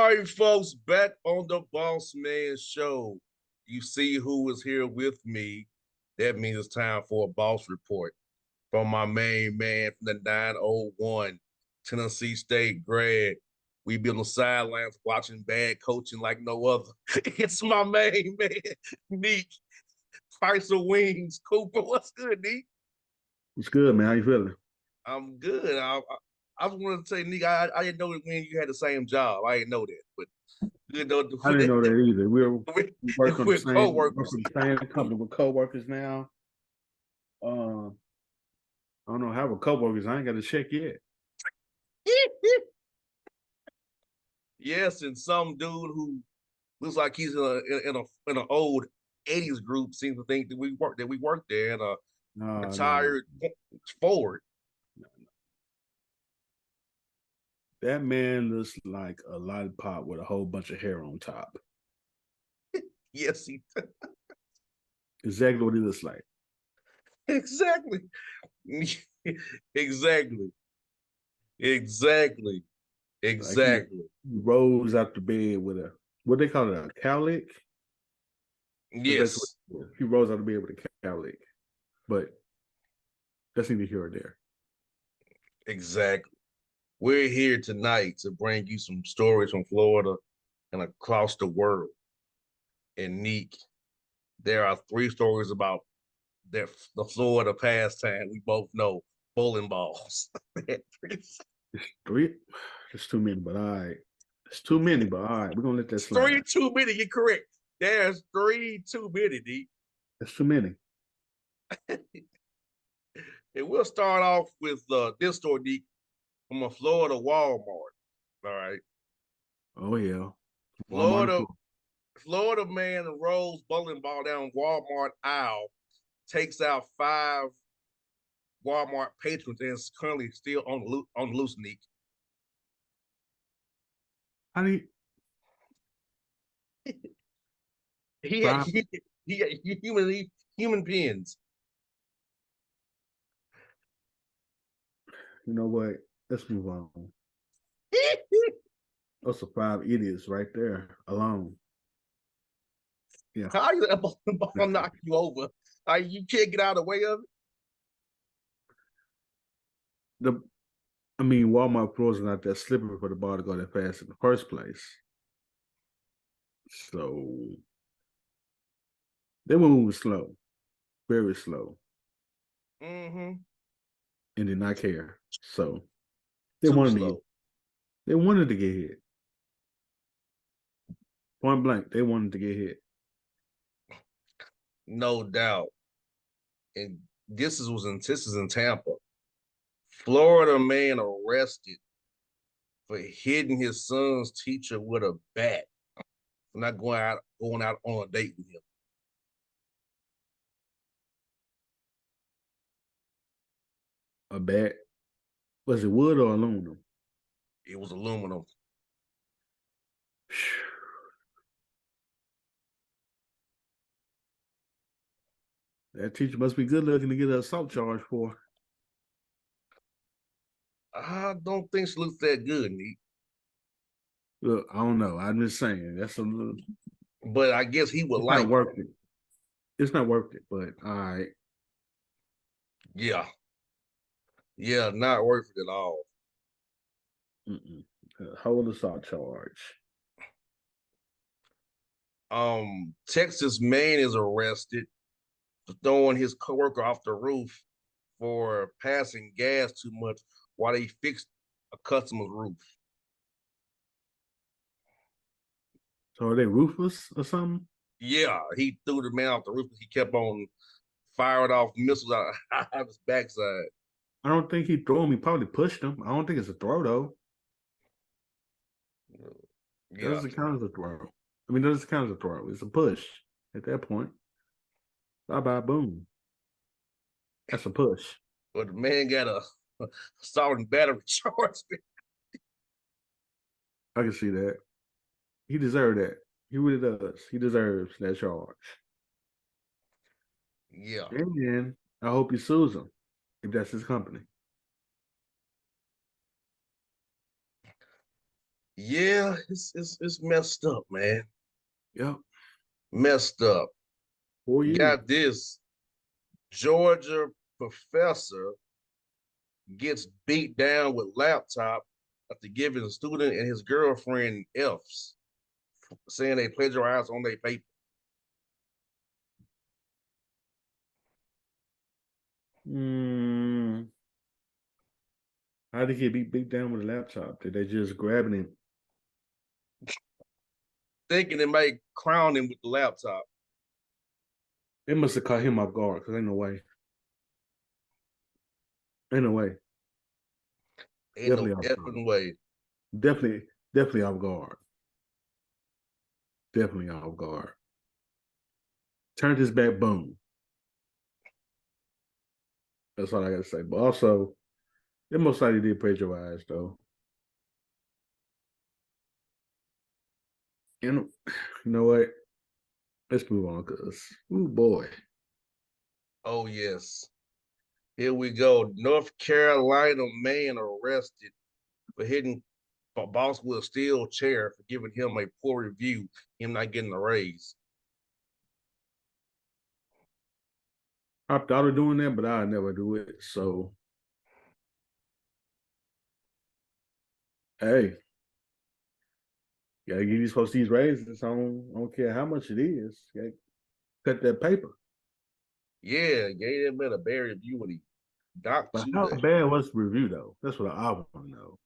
All right, folks, back on the Bossman show. You see who is here with me. That means it's time for a boss report from my main man from the 901 Tennessee State grad. We be on the sidelines watching bad coaching like no other. It's my main man, Neek. Price of wings. Cooper, what's good, Neek? It's good, man. How you feeling? I'm good. I just wanted to say, Neek, I didn't know that when you had the same job. I didn't know that, but good know I didn't know that either. we're, We work on the we're same work co-workers. for the same company. We're co-workers now. I don't know how we're co-workers. I ain't got a check yet. Yes, and some dude who looks like he's in an old '80s group seems to think that we work there in a No, no, no. retired Ford. That man looks like a lollipop with a whole bunch of hair on top. Yes, he Exactly what he looks like. exactly, exactly, exactly, Like he exactly. rose out the bed with a what they call it, a cowlick. That's basically Yes, what he rose out of bed with a cowlick. But that's neither here or there. exactly. We're here tonight to bring you some stories from Florida and across the world. And Neek, there are three stories about the Florida pastime we both know, bowling balls. Three, it's too many, but all right. It's too many, but all right. We're gonna let that Three slide. too many. You're correct. There's three too many, D. That's too many. And we'll start off with this story, D, from a Florida Walmart. All right. Oh yeah. Walmart and Florida Florida. Florida man rolls bowling ball down Walmart aisle, takes out five Walmart patrons, and is currently still on the loose, Neek. How do you He had, five? he had human beings. You know what? Let's move on. Those are five idiots right there alone. Yeah. How you let a ball knock you over? You can't get out of the way of it. The I mean, Walmart floors are not that slippery for the ball to go that fast in the first place. So they were moving slow, very slow, Mm-hmm. and did not care. So they Too wanted to get slow. they wanted to get hit. Point blank, they wanted to get hit. No doubt. And this is in Tampa. Florida man arrested for hitting his son's teacher with a bat for not going out on a date with him. A bat. Was it wood or aluminum? It was aluminum. That teacher must be good looking to get an assault charge for. I don't think she looks that good, Neat. Look, I don't know. I'm just saying that's a little. But I guess he would It's not like her. worth it. It's not worth it. But all right, Yeah. Yeah, not worth it at all. hold assault charge. Texas man is arrested for throwing his coworker off the roof for passing gas too much while they fixed a customer's roof. So are they ruthless or something? Yeah, he threw the man off the roof because he kept on firing off missiles out, out of his backside. I don't think he threw him. He probably pushed him. I don't think it's a throw though. That Yeah, doesn't count as a throw. I mean, that doesn't count as a throw. It's a push at that point. Bye bye, boom. That's a push. but the man got a assault and battery charge. I can see that. He deserved that. He really does. He deserves that charge. Yeah, And I hope he sues him if that's his company. Yeah, it's messed up, man. Yep. Messed up. 4 years. Got this. Georgia professor gets beat down with laptop after giving a student and his girlfriend F's, saying they plagiarized on their paper. Mm, how did he get beat down with a laptop? Did they just grab him? Thinking they might crown him with the laptop. They must have caught him off guard because ain't no way. Ain't no way. Ain't Definitely no off guard. effing way. Definitely off guard. Definitely off guard. Turned his back, boom. That's all I got to say. But also, it most likely did plagiarize, though. And you know what? Let's move on because, oh boy. Oh, yes. Here we go. North Carolina man arrested for hitting boss with a steel chair for giving him a poor review, him not getting a raise. I thought of doing that, but I never do it. So, hey, gotta give these folks these raises. I don't care how much it is. Gotta cut that paper. Yeah, gave that man a bad review when he docked But you how that. bad was the review, though? That's what I want to know.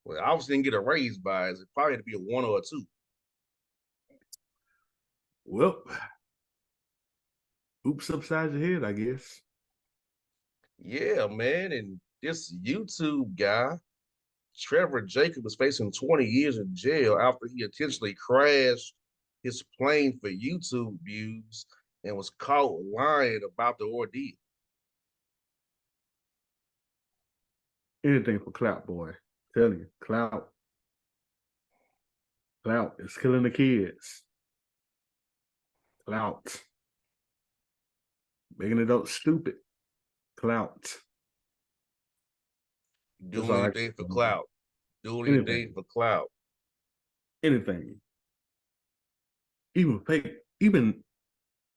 Well, obviously didn't get a raise by it. It probably had to be a one or a two. Well, oops upside your head, I guess. Yeah, man. And this YouTube guy, Trevor Jacob, is facing 20 years in jail after he intentionally crashed his plane for YouTube views and was caught lying about the ordeal. Anything for clout, boy. Tell you, clout. Clout is killing the kids. Clout. Making adults stupid. Clout. That's Doing all I anything for can say. clout. Doing anything Anything. for clout. Anything. Even fake, even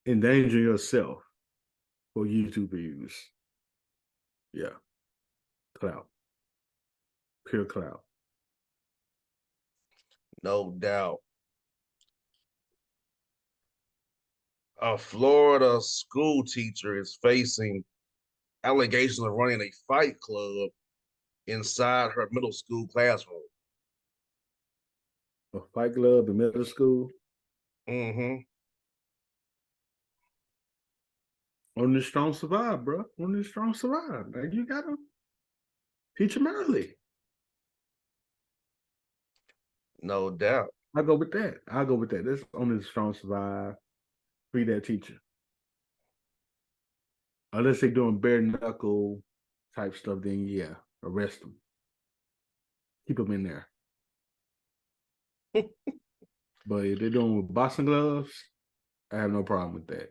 endanger yourself for YouTube views. Yeah. Clout. Pure clout. No doubt. A Florida school teacher is facing allegations of running a fight club inside her middle school classroom. A fight club in middle school. Mm-hmm. Only the strong survive, bro. Only the strong survive. Like, you gotta teach them early. No doubt. I go with that. I go with that. That's only the strong survive. Free that teacher. Unless they're doing bare knuckle type stuff, then yeah, arrest them. Keep them in there. But if they're doing with boxing gloves, I have no problem with that.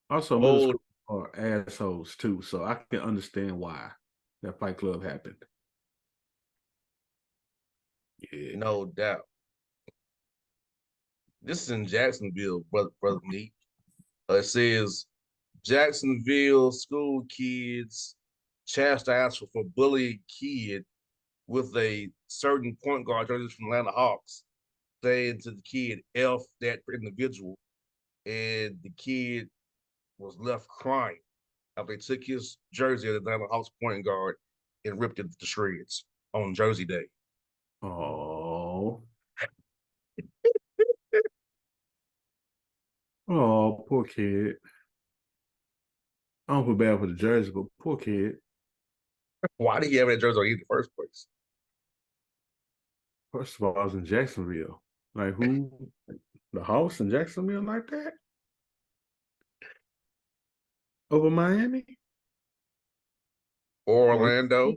Also, middle Oh, school are assholes too, so I can understand why that fight club happened. Yeah. no doubt. This is in Jacksonville, brother Neat. It says Jacksonville school kids chastised for bullying kid with a certain point guard from Atlanta Hawks, saying to the kid, F that individual. And the kid was left crying after they took his jersey of the Atlanta Hawks point guard and ripped it to shreds on Jersey Day. Oh. Oh, poor kid. I don't feel bad for the jersey, but poor kid. Why did he have that jersey on in the first place? First of all, I was in Jacksonville. Like who? The Hawks in Jacksonville like that? Over Miami? Or Orlando,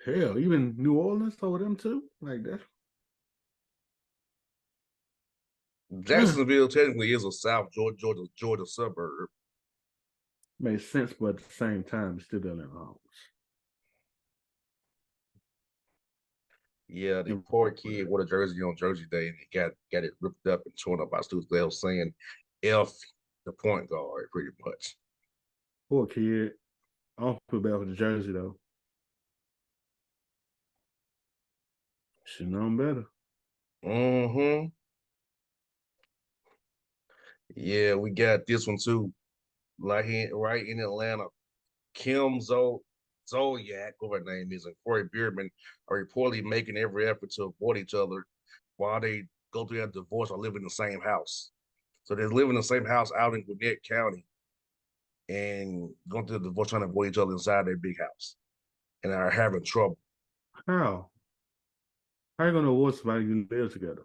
hell, even New Orleans over them too? Like that. Jacksonville technically is a South Georgia suburb. Makes sense, but at the same time, it's still Atlanta Hawks. Yeah, the poor kid wore a jersey on Jersey Day and he got it ripped up and torn up by students. They were saying F the point guard pretty much. Poor kid. I don't feel bad for the jersey though. Should known better. Mm-hmm. Yeah, we got this one too. Like right in Atlanta. Kim Zolyak, whatever her name is, and Corey Beardman are reportedly making every effort to avoid each other while they go through their divorce or live in the same house. So they live in the same house out in Gwinnett County and going through the divorce trying to avoid each other inside their big house and are having trouble. How? How you gonna avoid somebody you live together?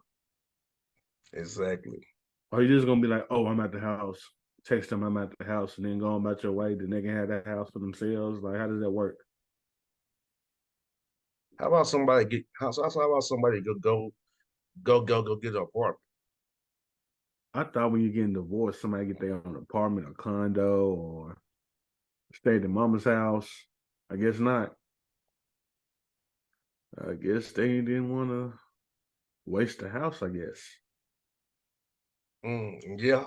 Exactly. Or you just gonna be like, oh, I'm at the house. Text them I'm at the house and then go on about your way. Then they can have that house for themselves. Like, how does that work? How about somebody get how about somebody go get an apartment? I thought when you're getting divorced, somebody get their own apartment or condo or stay at the mama's house. I guess not. I guess they didn't want to waste the house, I guess. Yeah.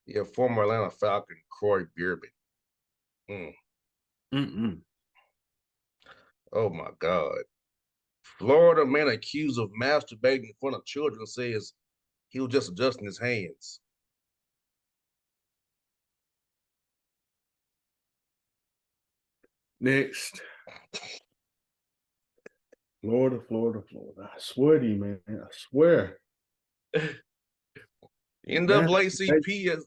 Yeah, former Atlanta Falcon Corey Beardman. Mm. Mm-mm. Oh my God. Florida man accused of masturbating in front of children says he was just adjusting his hands. Next. Florida, Florida, Florida. I swear to you, man. I swear. NAACP is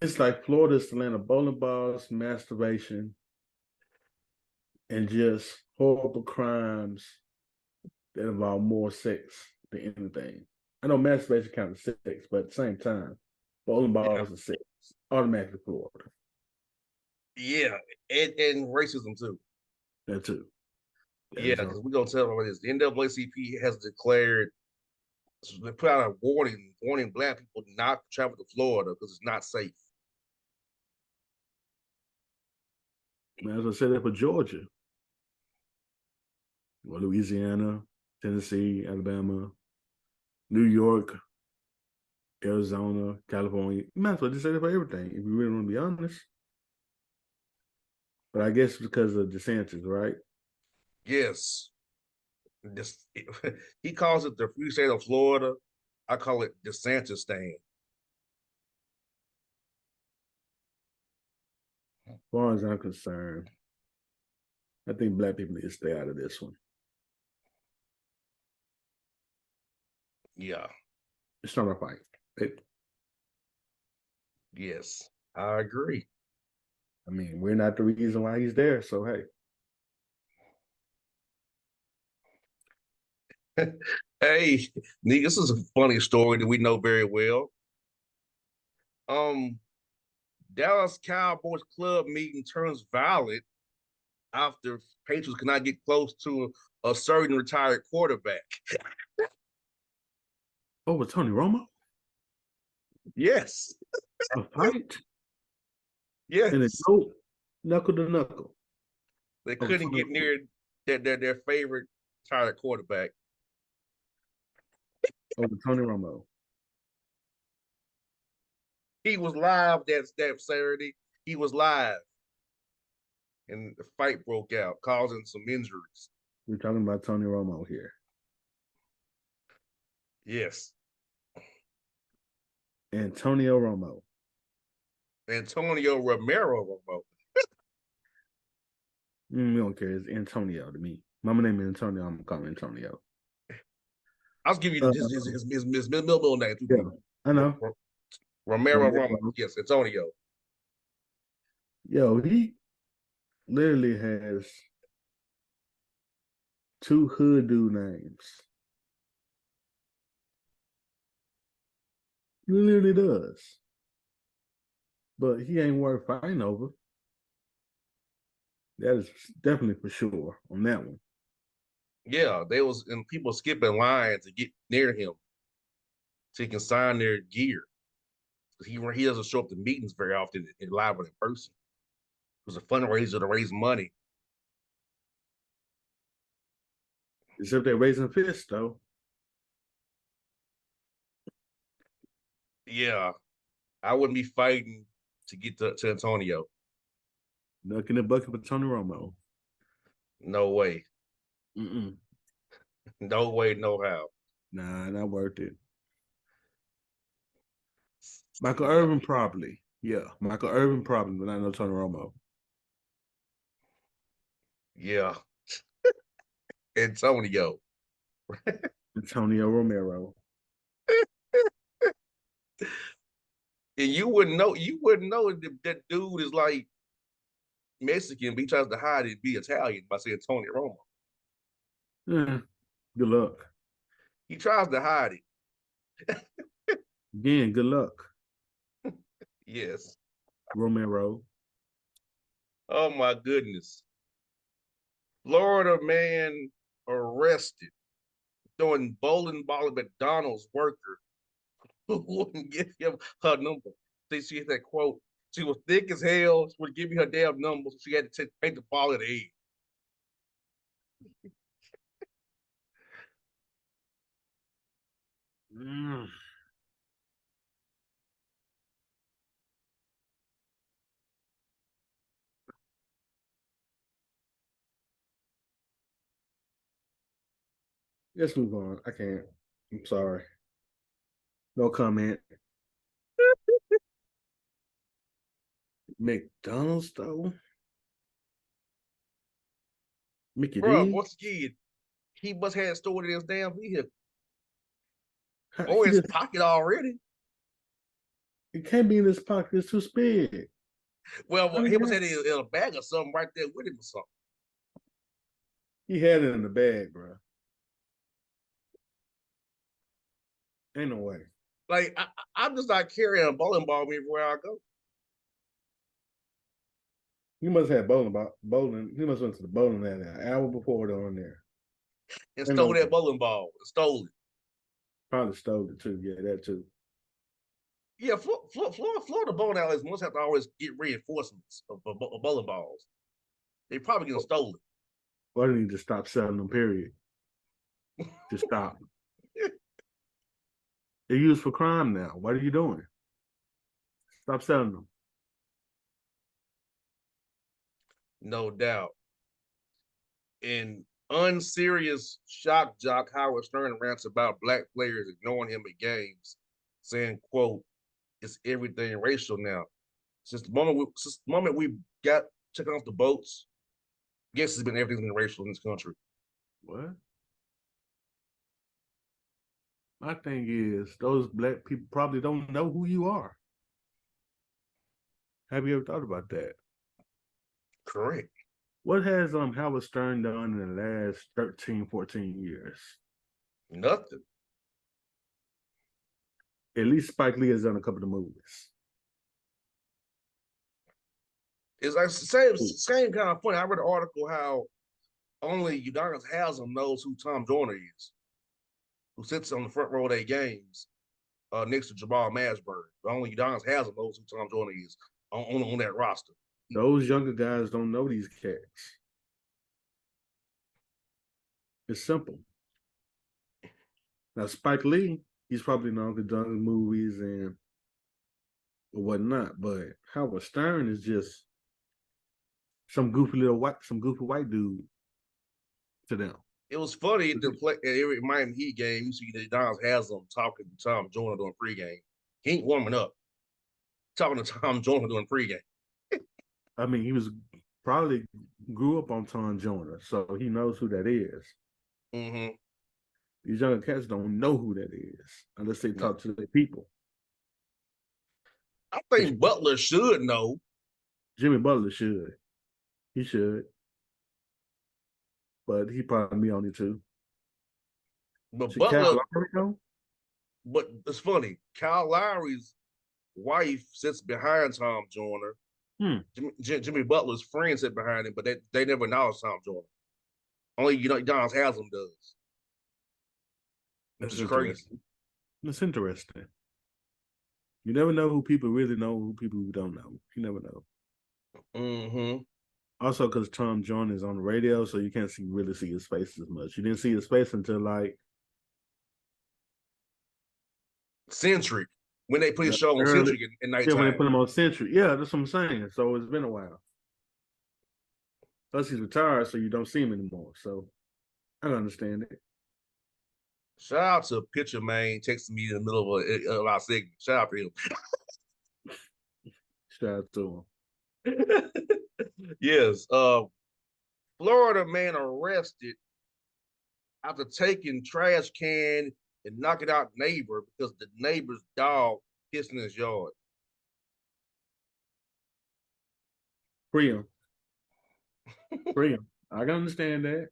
It's like Florida's Atlanta bowling balls, masturbation, and just horrible crimes that involve more sex than anything. I know masturbation counts as sex, but at the same time, bowling yeah, balls are sex. Automatically Florida. yeah, and racism too. That too. That Yeah, is because we're gonna tell them about this. The NAACP has declared they put out a warning black people not to travel to Florida because it's not safe. as I said that for Georgia, or Louisiana, Tennessee, Alabama, New York, Arizona, California. You might as well just say that for everything if you really want to be honest. But I guess because of DeSantis, right? Yes, this he calls it the free state of Florida. I call it DeSantis stand. As far as I'm concerned, I think black people need to stay out of this one. Yeah, It's not a fight. yes, I agree. I mean, we're not the reason why he's there. So hey, Hey, Nick, this is a funny story that we know very well. Um, Dallas Cowboys club meeting turns violent after Patriots cannot get close to a certain retired quarterback. with Tony Romo, Yes, a fight and a yes. go knuckle to knuckle They over couldn't Tony get Romo. near their favorite retired quarterback. Over Tony Romo. He was live that Saturday. He was live, and the fight broke out, causing some injuries. We're talking about Tony Romo here. Yes, Antonio Romo. Antonio Romero Romo. We don't care. It's Antonio to me. Mama name is Antonio. I'm gonna call him Antonio. I'll give you Uh, his middle name too, yeah, B. I know. Romero Romo. Romero. Yes, Antonio. Yo, he literally has two hoodoo names. He literally does. But he ain't worth fighting over. That is definitely for sure on that one. Yeah, they was and people skipping lines to get near him so he can sign their gear. He doesn't show up to meetings very often in live and in person. It was a fundraiser to raise money. Except they're raising fists, though. Yeah, I wouldn't be fighting to get to Antonio. Ducking the bucket for Tony Romo. No way. Mm-mm. No way, no how. Nah, not worth it. Michael Yeah, Irvin probably. Yeah, Michael Irvin probably, but I know Tony Romo. yeah. Antonio. Antonio Romero. And you wouldn't know if that dude is like Mexican, but he tries to hide it, be Italian by saying Tony Romo. Yeah, good luck. He tries to hide it. Again, good luck, Yes. Romero. Oh my goodness. Florida man arrested throwing bowling ball at McDonald's worker who wouldn't give him her number. See, she had that quote. She was thick as hell. She would give me her damn number, so she had to paint the ball in the head. Mm. Let's move on. I can't. I'm sorry. No comment. McDonald's though. Mickey Bro, D. once again, he must have stored in his damn vehicle or He his just pocket already. it can't be in his pocket. It's too big. Well, How did he he must have? have it in a bag or something right there with him or something. He had it in the bag, bro. Ain't no way. Like I'm just not carrying a bowling ball with me everywhere I go. He must have bowling. He must went to the bowling alley an hour before they're on there. And Ain't no stole that way. bowling ball. And stole it. Probably stole it too. Yeah, that too. Yeah, Florida bowling alleys must have to always get reinforcements of bowling balls. They probably getting stolen. Why didn't he just stop selling them? Period. Just stop. They're used for crime now. What are you doing? Stop selling them. No doubt. And unserious shock jock Howard Stern rants about black players ignoring him at games, saying, quote, it's everything racial now. Since the moment we got checking off the boats, yes, it's been everything's been racial in this country. What? My thing is, those black people probably don't know who you are. Have you ever thought about that? Correct. What has Howard Stern done in the last 13, 14 years? Nothing. At least Spike Lee has done a couple of movies. It's like same kind of funny. I read an article how only Udonis Haslam knows who Tom Joyner is, who sits on the front row of their games next to Jamal Mashburn. But only Udonis Haslam knows who Tom Joyner is on that roster. Those younger guys don't know these cats. It's simple. Now Spike Lee, he's probably known for done movies and whatnot, but Howard Stern is just some goofy white dude to them. It was funny to play every Miami Heat game. You see Udonis Haslam talking to Tom Joyner during pregame. He ain't warming up. Talking to Tom Joyner during pregame. I mean, he was probably grew up on Tom Joyner, so he knows who that is. Mm-hmm. These younger cats don't know who that is unless they No. talk to their people. I think Butler should know. Jimmy Butler should. He should. But he probably be on it too. But Should Cal Butler, Lowry know? but it's funny. Kyle Lowry's wife sits behind Tom Joyner. Jimmy Butler's friends sit behind him, but they never acknowledge Tom Joyner. Only Udonis Haslam does, which That's is crazy. interesting. That's interesting. You never know who people really know, who people who don't know. You never know. Mm-hmm. Also, because Tom Jones is on the radio, so you can't really see his face as much. You didn't see his face until like Centric. When they put his the show on early, Centric in yeah, when they nighttime. put him on Century. Yeah, that's what I'm saying. So it's been a while. Plus, he's retired, so you don't see him anymore. So I don't understand it. Shout out to Pitcher Man texting me in the middle of our segment. Shout out to him. Shout out to Yes. Florida man arrested after taking trash can and knocking out neighbor because the neighbor's dog pissed in his yard. him. Free him. I can understand that.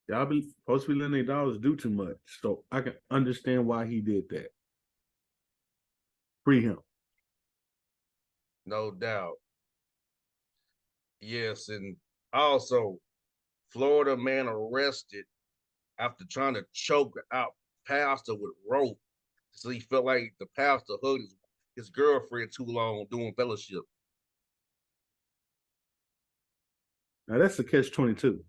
Y'all be supposed to be letting their dogs do too much. So I can understand why he did that. Free him. No doubt. Yes, and also Florida man arrested after trying to choke out pastor with rope. So he felt like the pastor hugged his girlfriend too long doing fellowship. Now that's a catch 22.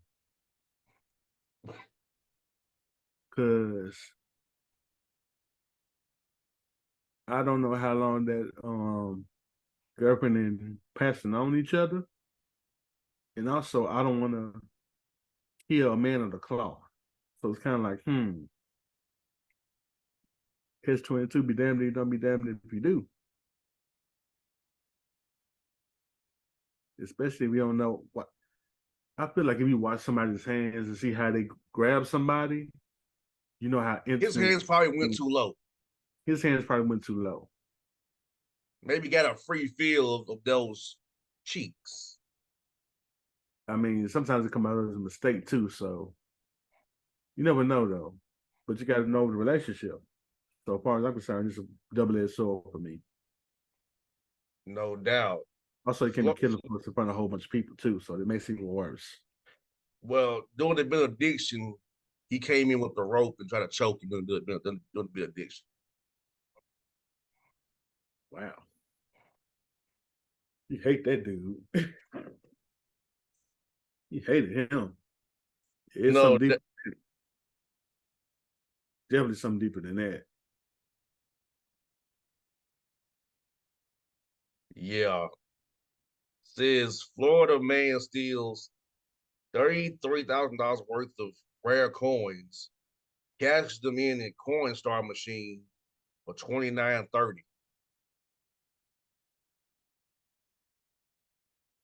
Cause I don't know how long that girlfriend and pastor known each other. And also I don't wanna kill a man of the cloth. So it's kind of like, catch 22, be damned if you don't, be damned if you do. Especially if you don't know what. I feel like if you watch somebody's hands and see how they grab somebody, you know how His intimate. hands probably went too low. His hands probably went too low. Maybe got a free feel of those cheeks. I mean, sometimes it come out as a mistake too. So you never know though. But you got to know the relationship. So as far as I'm concerned, it's a double-edged sword for me. No doubt. Also, you can be Flo- killing folks in front of a whole bunch of people too, so it makes it even worse. well, during the benediction, he came in with the rope and tried to choke him during the benediction. Wow, you hate that dude. You hated him. It's No, something deep. Definitely something deeper than that. yeah. Says Florida man steals $33,000 worth of rare coins, cashes them in a coin star machine for 29.30.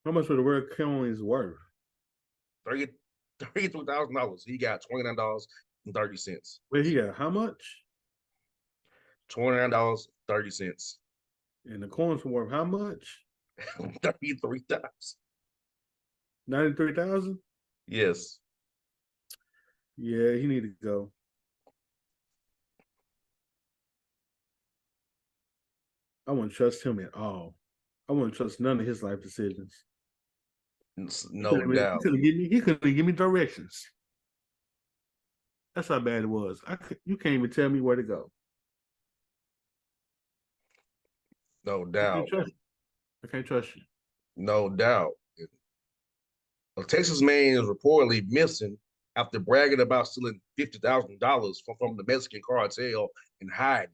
How much were the rare coins worth? 33,000. He got $29.30. Well, he got how much? $29.30. And the coins were worth how much? 33,000. 93,000. Yes. Yeah, he need to go. I wouldn't trust him at all. I wouldn't trust none of his life decisions. No doubt. He couldn't give me directions. That's how bad it was. You can't even tell me where to go. No I can't doubt. trust you. I can't trust you. No doubt. A Texas man is reportedly missing after bragging about stealing $50,000 from the Mexican cartel and hiding.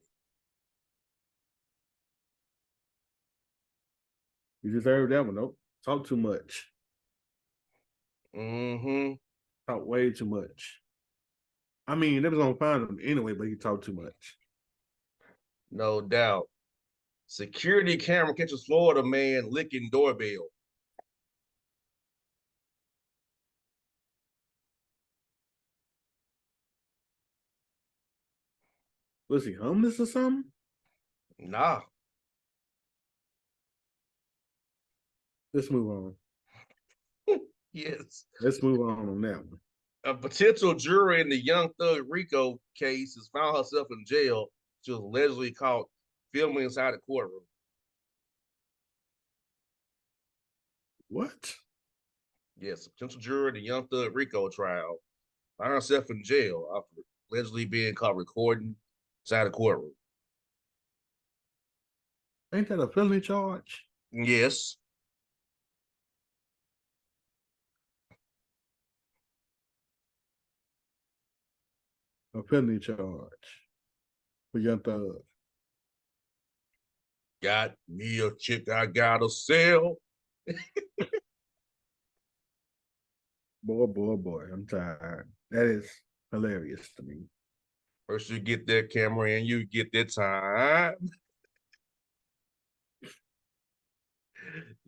You deserve that one. Nope. Talk too much. Mm-hmm. Talk way too much. I mean, they was gonna find him anyway, but he talked too much. No doubt. Security camera catches Florida man licking doorbell. Was he homeless or something? Nah. Let's move on. Yes. Let's move on that one. A potential juror in the Young Thug Rico case has found herself in jail. She was allegedly caught filming inside the courtroom. What? Yes, a potential juror in the Young Thug Rico trial found herself in jail after allegedly being caught recording inside the courtroom. Ain't that a felony charge? Yes. A felony charge for Young Thug. Got me a chick I gotta sell. Boy, I'm tired. That is hilarious to me. First you get that camera and you get that time.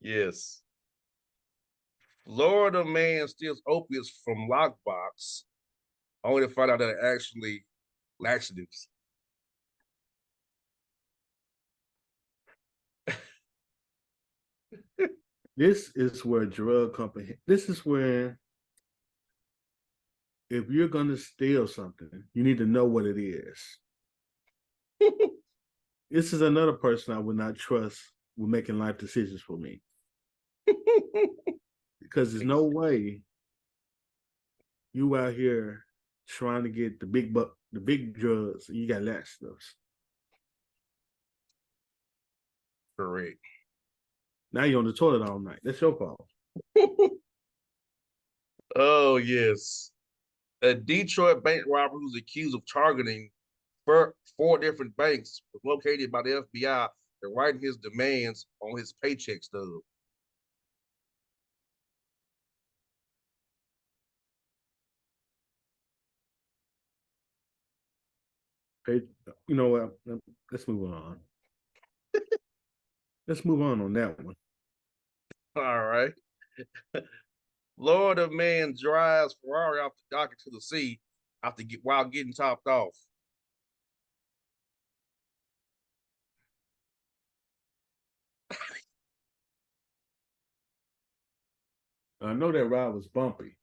Yes. Florida man steals opiates from lockbox, only to find out that they're actually laxatives. This is where drug company. This is where if you're gonna steal something, you need to know what it is. This is another person I would not trust with making life decisions for me. Because there's no way you out here trying to get the big drugs, and you got laxatives. Correct. Now you're on the toilet all night. That's your fault. Oh, yes. A Detroit bank robber who's accused of targeting four different banks was located by the FBI and writing his demands on his paycheck stub. Hey, you know what? Let's move on. Let's move on that one. All right. Florida man drives Ferrari off the dock into the sea while getting topped off. I know that ride was bumpy.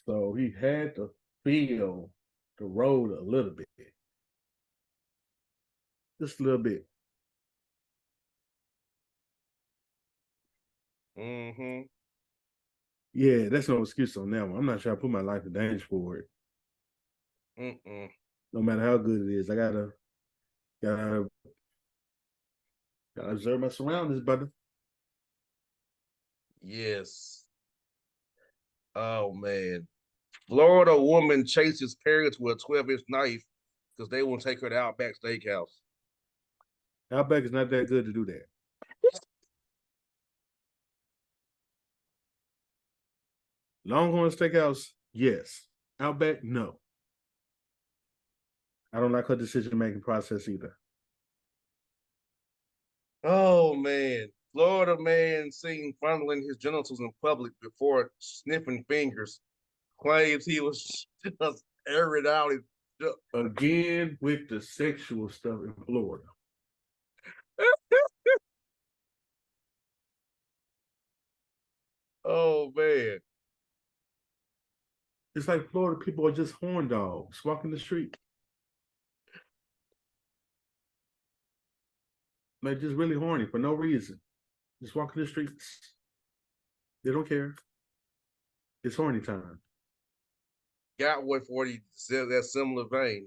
So he had to feel the road a little bit. Just a little bit. Mm-hmm. Yeah, that's no excuse on that one. I'm not trying to put my life in danger for it. Mm-mm. No matter how good it is. I gotta observe my surroundings, brother. Yes. Oh man. Florida woman chases parents with a 12-inch knife because they won't take her to Outback Steakhouse. Outback is not that good to do that. Longhorn Steakhouse, yes. Outback, no. I don't like her decision making process either. Oh man. Florida man seen fondling his genitals in public before sniffing fingers claims he was just airing out his. Again with the sexual stuff in Florida. Oh man. It's like Florida people are just horn dogs walking the street. Like just really horny for no reason. Just walking the streets. They don't care. It's horny time. Got what 40 said that similar vein.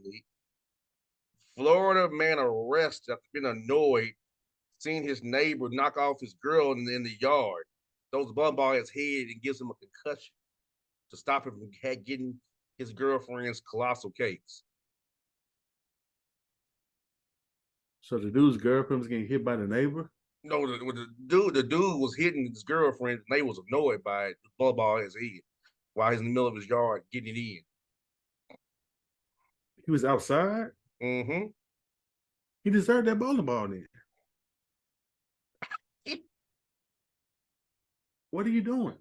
Florida man arrested after being annoyed seeing his neighbor knock off his girl in the yard. Throws the ball at his head and gives him a concussion to stop him from getting his girlfriend's colossal cakes. So the dude's girlfriend was getting hit by the neighbor. No, the dude was hitting his girlfriend, and they was annoyed by it. The ball at his head while he's in the middle of his yard getting it He was outside. in. Mm-hmm. He deserved that bowling ball then. What are you doing?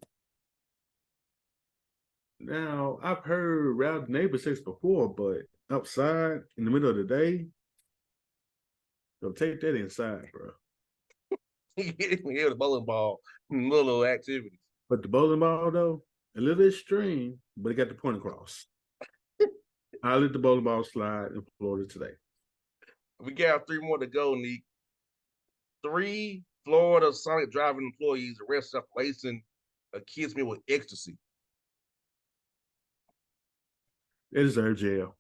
Now, I've heard rowdy neighbor sex before, but outside in the middle of the day, they'll take that inside, bro. He hit me with a bowling ball in little activities. But the bowling ball, though, a little extreme, but it got the point across. I let the bowling ball slide in Florida today. We got three more to go, Neek. Three Florida Sonic driving employees arrested after lacing a kid's meal with ecstasy. They deserve jail.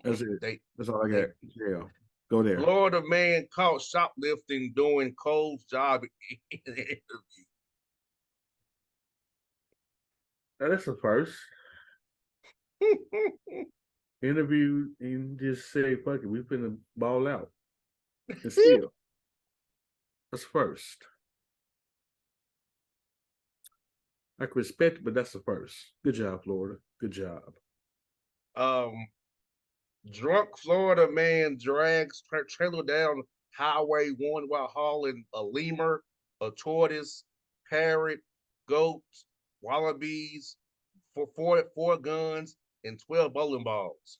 That's it. They That's all I got. they Yeah. Go there. Florida man caught shoplifting doing Cole's job interview. Now, that's the first interview and just say, fuck it, we finna ball out. And still, that's first. I can respect it, but that's the first. Good job, Florida. Good job. um, Drunk Florida man drags trailer down Highway 1 while hauling a lemur, a tortoise, parrot, goats, wallabies, for four guns, and 12 bowling balls.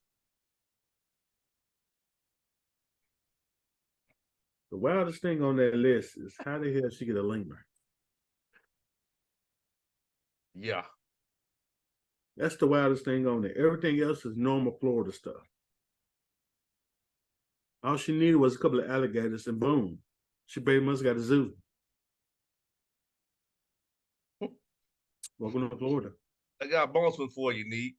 The wildest thing on that list is how the hell she get a lemur? Yeah. That's the wildest thing on there. Everything else is normal Florida stuff. All she needed was a couple of alligators, and boom, she pretty much got a zoo. Welcome to Florida. I got a bonus one for you, Neat.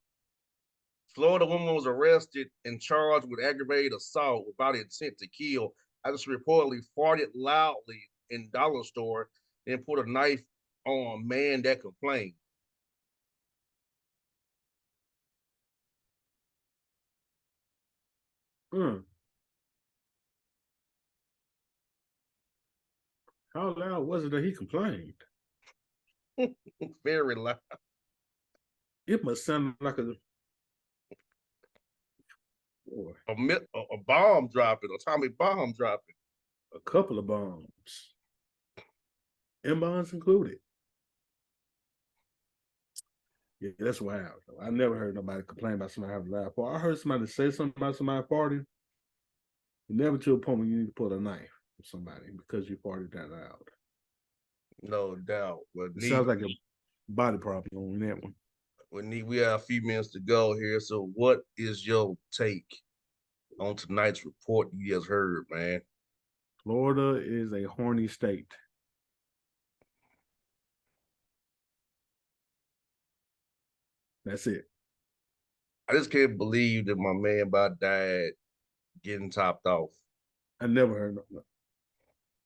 Florida woman was arrested and charged with aggravated assault without intent to kill after she reportedly farted loudly in dollar store and put a knife on a man that complained. Mm. How loud was it that he complained? Very loud. It must sound like a boy, A bomb dropping, atomic bomb dropping. a couple of bombs, M bombs included. Yeah, that's wild. I never heard nobody complain about somebody having a loud fart. I heard somebody say something about somebody farting. Never to a point where you need to pull a knife on somebody because you farted that loud. No doubt. But It sounds like a body problem on that one. we have a few minutes to go here. So, what is your take on tonight's report you just heard, man? Florida is a horny state. That's it. I just can't believe that my man about died getting topped off. I never heard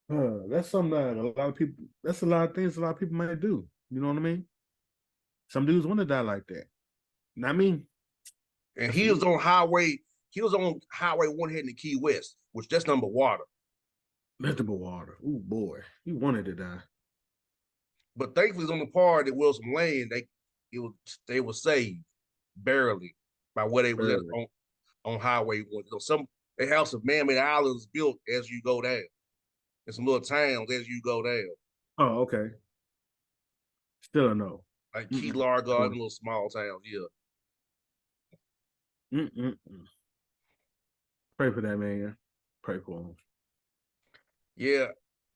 no. That's something that a lot of people. That's a lot of things a lot of people might do. You know what I mean? Some dudes want to die like that. Not me. And That's me. he was on Highway 1 heading to Key West, which that's number water. Vegetable water. Oh boy, he wanted to die. But thankfully, on the part at Wilson Lane, they were saved barely by where they was at Barely. on Highway 1. You know, they have some man-made islands built as you go down, and some little towns as you go down, Oh, okay. Still a no. like Key Largo and little small towns. Yeah. Pray for that man. Pray for him. Yeah.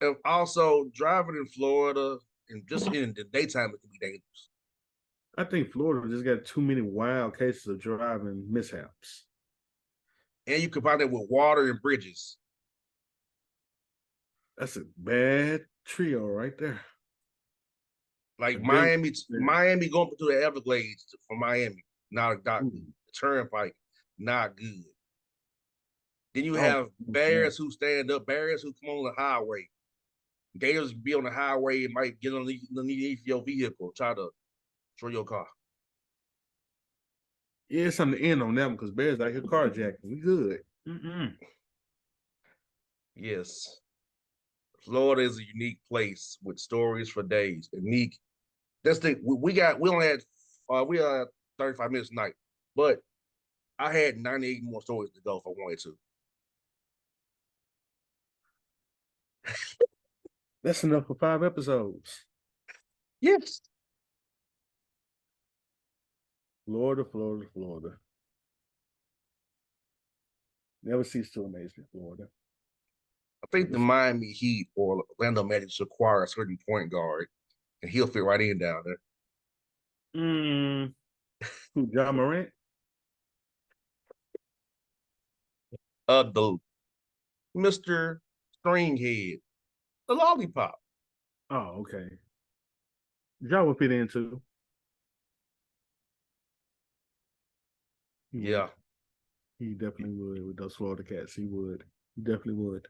And also, driving in Florida and just in the daytime, it can be dangerous. I think Florida just got too many wild cases of driving mishaps. And you combine that with water and bridges. That's a bad trio right there. Like Miami going to the Everglades from Miami, not a turnpike, not good. Then you have bears who stand up, bears who come on the highway. Gators be on the highway and might get underneath your vehicle, try to destroy your car. Yeah, it's something to end on that one because bears out here carjacking. We good. Yes. Florida is a unique place with stories for days. Unique. That's the we only had we are 35 minutes tonight, but I had 98 more stories to go if I wanted to. That's enough for 5 episodes. Yes. Florida, Florida, Florida. Never cease to amaze me, Florida. I think the Miami Heat or Orlando Magic should acquire a certain point guard, and he'll fit right in down there. Who, John Morant? The Mr. Stringhead, the lollipop. Oh, okay. John will fit in too. Yeah. He definitely would with those Florida cats. He would. He definitely would.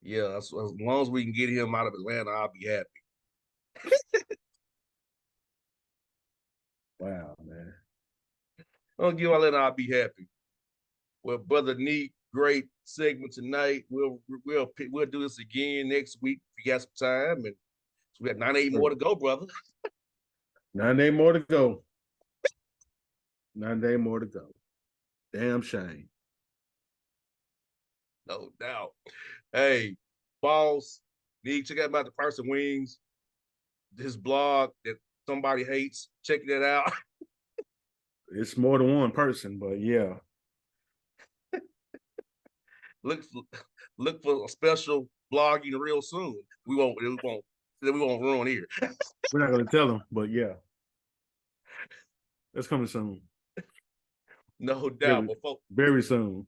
Yeah, as long as we can get him out of Atlanta, I'll be happy. Wow, man. I'll get Atlanta, I'll be happy. Well, brother Neat, great segment tonight. We'll do this again next week if you got some time, and so we got 98 more to go, brother. 9 days more to go. 9 days more to go. Damn shame. No doubt. Hey, boss, Neat, check out about the Person Wings. This blog that somebody hates. Check that out. It's more than one person, but yeah. look for, look for a special blogging real soon. We won't ruin here. We're not gonna tell them, but yeah. That's coming soon. No doubt. Very, But folks, very soon.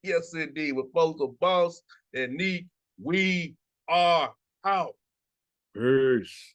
yes, indeed. With folks of Boss and Neat, we are out. Peace.